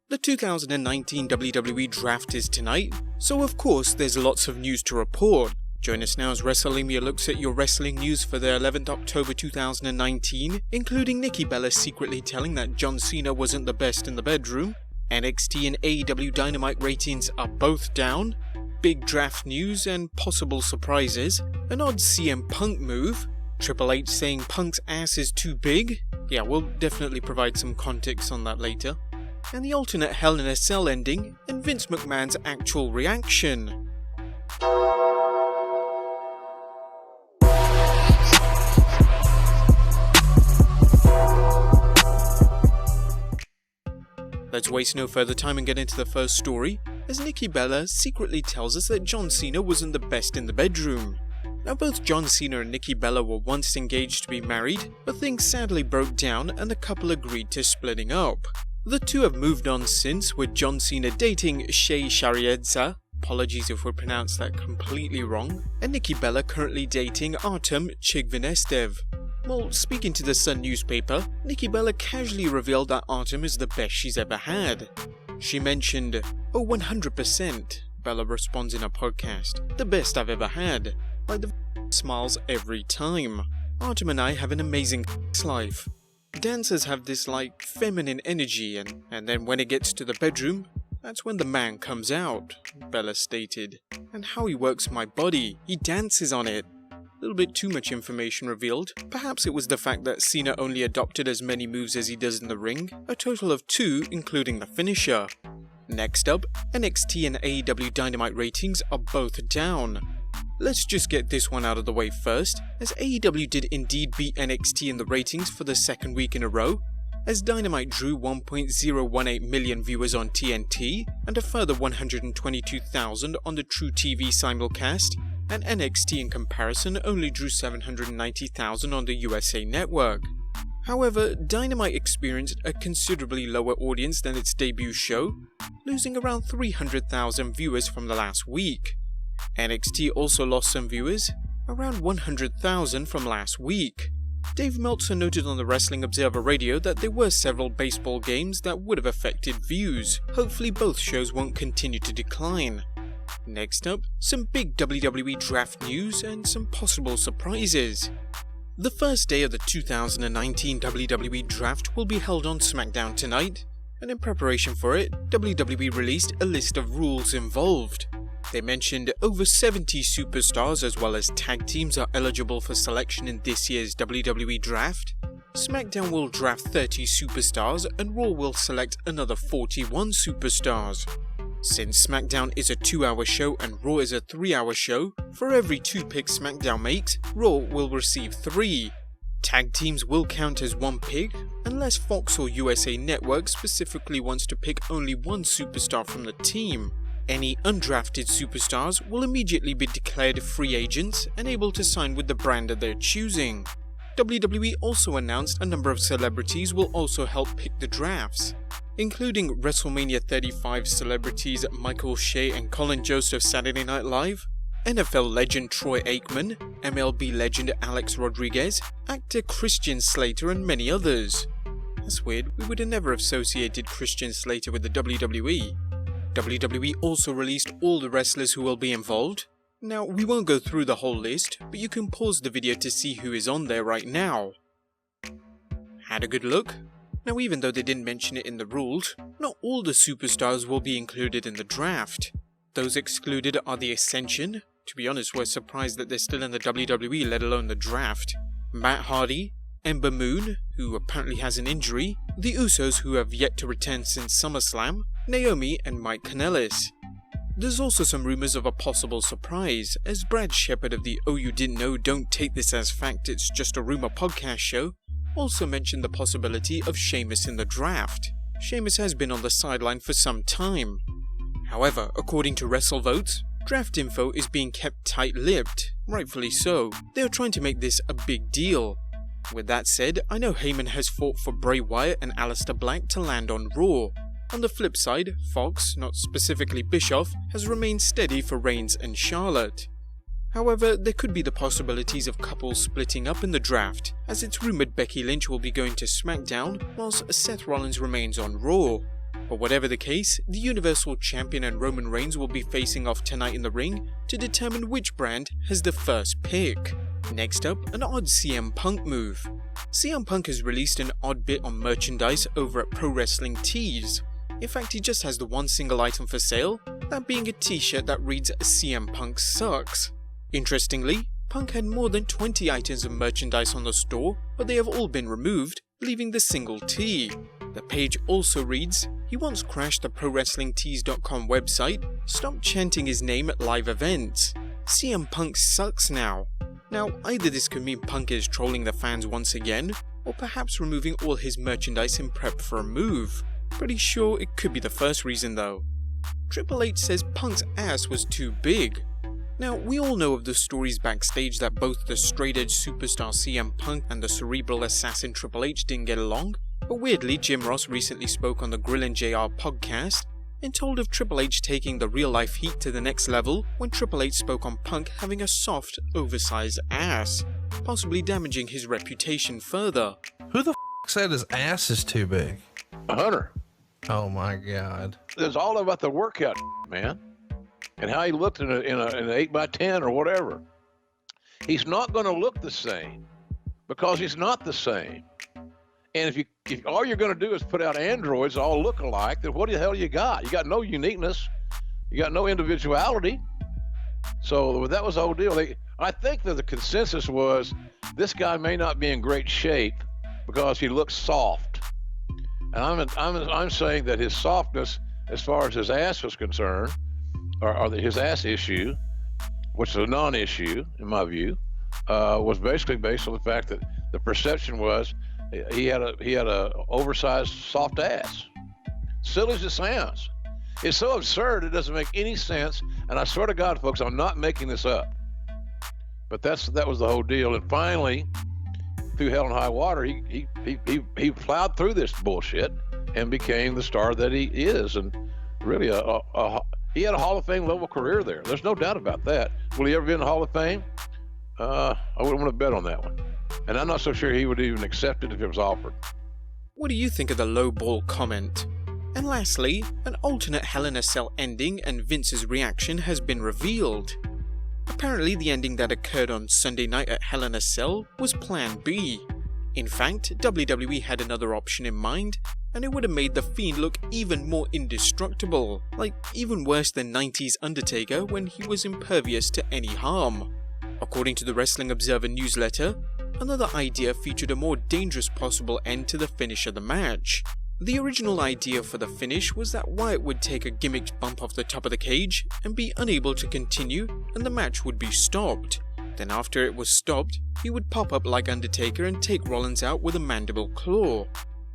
The 2019 WWE Draft is tonight, so of course there's lots of news to report. Join us now as Wrestlelamia looks at your wrestling news for the 11th October 2019, including Nikki Bella secretly telling that John Cena wasn't the best in the bedroom, NXT and AEW Dynamite ratings are both down, big draft news and possible surprises, an odd CM Punk move, Triple H saying Punk's ass is too big, yeah, we'll definitely provide some context on that later, and the alternate Hell in a Cell ending, and Vince McMahon's actual reaction. Let's waste no further time and get into the first story, as Nikki Bella secretly tells us that John Cena wasn't the best in the bedroom. Now both John Cena and Nikki Bella were once engaged to be married, but things sadly broke down and the couple agreed to splitting up. The two have moved on since, with John Cena dating Shea Shariedza, apologies if we pronounced that completely wrong, and Nikki Bella currently dating Artem Chigvinestev. Well, speaking to the Sun newspaper, Nikki Bella casually revealed that Artem is the best she's ever had. She mentioned, "Oh, 100%, Bella responds in a podcast, "the best I've ever had. Like the smiles every time. Artem and I have an amazing life. Dancers have this like feminine energy and then when it gets to the bedroom, that's when the man comes out," Bella stated. "And how he works my body, he dances on it." A little bit too much information revealed. Perhaps it was the fact that Cena only adopted as many moves as he does in the ring, a total of 2 including the finisher. Next up, NXT and AEW Dynamite ratings are both down. Let's just get this one out of the way first, as AEW did indeed beat NXT in the ratings for the second week in a row, as Dynamite drew 1.018 million viewers on TNT and a further 122,000 on the True TV simulcast, and NXT in comparison only drew 790,000 on the USA Network. However, Dynamite experienced a considerably lower audience than its debut show, losing around 300,000 viewers from the last week. NXT also lost some viewers, around 100,000 from last week. Dave Meltzer noted on the Wrestling Observer Radio that there were several baseball games that would have affected views. Hopefully both shows won't continue to decline. Next up, some big WWE Draft news and some possible surprises. The first day of the 2019 WWE Draft will be held on SmackDown tonight, and in preparation for it, WWE released a list of rules involved. They mentioned over 70 superstars as well as tag teams are eligible for selection in this year's WWE Draft. SmackDown will draft 30 superstars and Raw will select another 41 superstars. Since SmackDown is a 2-hour show and Raw is a 3-hour show, for every 2 picks SmackDown makes, Raw will receive 3. Tag teams will count as 1 pick, unless Fox or USA Network specifically wants to pick only 1 superstar from the team. Any undrafted superstars will immediately be declared free agents and able to sign with the brand of their choosing. WWE also announced a number of celebrities will also help pick the drafts, including WrestleMania 35 celebrities Michael Shea and Colin Jost Saturday Night Live, NFL legend Troy Aikman, MLB legend Alex Rodriguez, actor Christian Slater and many others. That's weird, we would have never associated Christian Slater with the WWE. WWE also released all the wrestlers who will be involved. Now, we won't go through the whole list, but you can pause the video to see who is on there right now. Had a good look? Now, even though they didn't mention it in the rules, not all the superstars will be included in the draft. Those excluded are The Ascension. To be honest, we're surprised that they're still in the WWE, let alone the draft. Matt Hardy, Ember Moon, who apparently has an injury, The Usos, who have yet to return since SummerSlam, Naomi and Mike Kanellis. There's also some rumors of a possible surprise, as Brad Shepard of the Oh You Didn't Know Don't Take This As Fact It's Just a Rumor podcast show also mentioned the possibility of Sheamus in the draft. Sheamus has been on the sideline for some time. However, according to WrestleVotes, draft info is being kept tight-lipped, rightfully so. They are trying to make this a big deal. With that said, I know Heyman has fought for Bray Wyatt and Aleister Black to land on Raw. On the flip side, Fox, not specifically Bischoff, has remained steady for Reigns and Charlotte. However, there could be the possibilities of couples splitting up in the draft, as it's rumoured Becky Lynch will be going to SmackDown, whilst Seth Rollins remains on Raw. But whatever the case, the Universal Champion and Roman Reigns will be facing off tonight in the ring to determine which brand has the first pick. Next up, an odd CM Punk move. CM Punk has released an odd bit on merchandise over at Pro Wrestling Tees. In fact, he just has the one single item for sale, that being a t-shirt that reads CM Punk Sucks. Interestingly, Punk had more than 20 items of merchandise on the store, but they have all been removed, leaving the single tee. The page also reads, he once crashed the ProWrestlingTees.com website, stopped chanting his name at live events. CM Punk sucks now. Now, either this could mean Punk is trolling the fans once again, or perhaps removing all his merchandise in prep for a move. Pretty sure it could be the first reason though. Triple H says Punk's ass was too big. Now, we all know of the stories backstage that both the straight-edge superstar CM Punk and the cerebral assassin Triple H didn't get along, but weirdly Jim Ross recently spoke on the Grill and JR podcast and told of Triple H taking the real-life heat to the next level when Triple H spoke on Punk having a soft, oversized ass, possibly damaging his reputation further. Who the f*** said his ass is too big? Hunter. Oh my god. It's all about the workout, man, and how he looked in an 8x10 or whatever. He's not going to look the same because he's not the same. And if all you're going to do is put out androids all look alike, then what the hell you got? You got no uniqueness. You got no individuality. So that was the whole deal. I think that the consensus was this guy may not be in great shape because he looks soft. And I'm saying that his softness, as far as his ass was concerned, or his ass issue, which is a non-issue in my view, was basically based on the fact that the perception was he had a oversized soft ass. Silly as it sounds, it's so absurd it doesn't make any sense. And I swear to God, folks, I'm not making this up. But that was the whole deal. And finally, through hell and high water, he plowed through this bullshit and became the star that he is. And really, he had a Hall of Fame level career there. There's no doubt about that. Will he ever be in the Hall of Fame? I wouldn't want to bet on that one. And I'm not so sure he would even accept it if it was offered. What do you think of the low ball comment? And lastly, an alternate Hell in a Cell ending and Vince's reaction has been revealed. Apparently, the ending that occurred on Sunday night at Hell in a Cell was Plan B. In fact, WWE had another option in mind, and it would have made The Fiend look even more indestructible, like even worse than 90s Undertaker when he was impervious to any harm. According to the Wrestling Observer newsletter, another idea featured a more dangerous possible end to the finish of the match. The original idea for the finish was that Wyatt would take a gimmicked bump off the top of the cage and be unable to continue, and the match would be stopped. Then after it was stopped, he would pop up like Undertaker and take Rollins out with a mandible claw.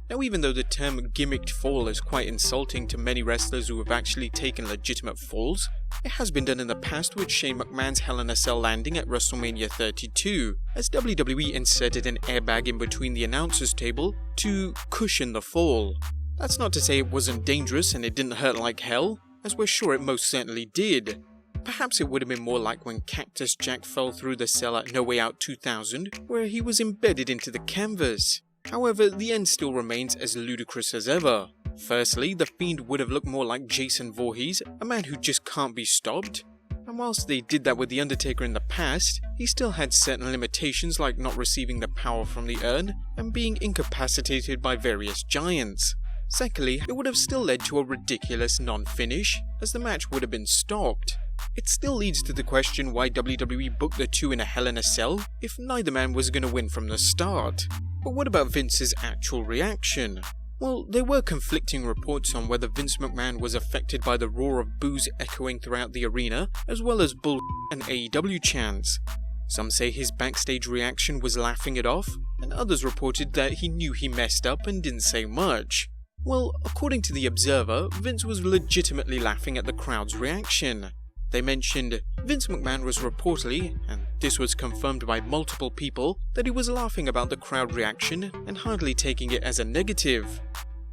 Now, even though the term gimmicked fall is quite insulting to many wrestlers who have actually taken legitimate falls, it has been done in the past with Shane McMahon's Hell in a Cell landing at WrestleMania 32, as WWE inserted an airbag in between the announcer's table to cushion the fall. That's not to say it wasn't dangerous and it didn't hurt like hell, as we're sure it most certainly did. Perhaps it would have been more like when Cactus Jack fell through the cell at No Way Out 2000, where he was embedded into the canvas. However, the end still remains as ludicrous as ever. Firstly, The Fiend would have looked more like Jason Voorhees, a man who just can't be stopped. And whilst they did that with The Undertaker in the past, he still had certain limitations like not receiving the power from the urn and being incapacitated by various giants. Secondly, it would have still led to a ridiculous non-finish, as the match would have been stopped. It still leads to the question why WWE booked the two in a Hell in a Cell if neither man was going to win from the start. But what about Vince's actual reaction? Well, there were conflicting reports on whether Vince McMahon was affected by the roar of boos echoing throughout the arena, as well as bull and AEW chants. Some say his backstage reaction was laughing it off, and others reported that he knew he messed up and didn't say much. Well, according to The Observer, Vince was legitimately laughing at the crowd's reaction. They mentioned Vince McMahon was reportedly, and this was confirmed by multiple people, that he was laughing about the crowd reaction and hardly taking it as a negative.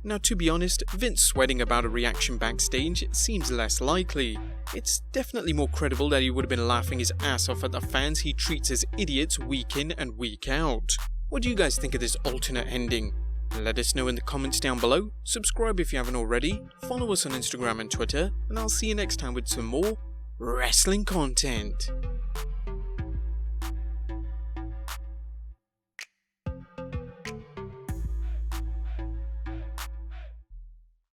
Now, to be honest, Vince sweating about a reaction backstage seems less likely. It's definitely more credible that he would have been laughing his ass off at the fans he treats as idiots week in and week out. What do you guys think of this alternate ending? Let us know in the comments down below, subscribe if you haven't already, follow us on Instagram and Twitter, and I'll see you next time with some more wrestling content.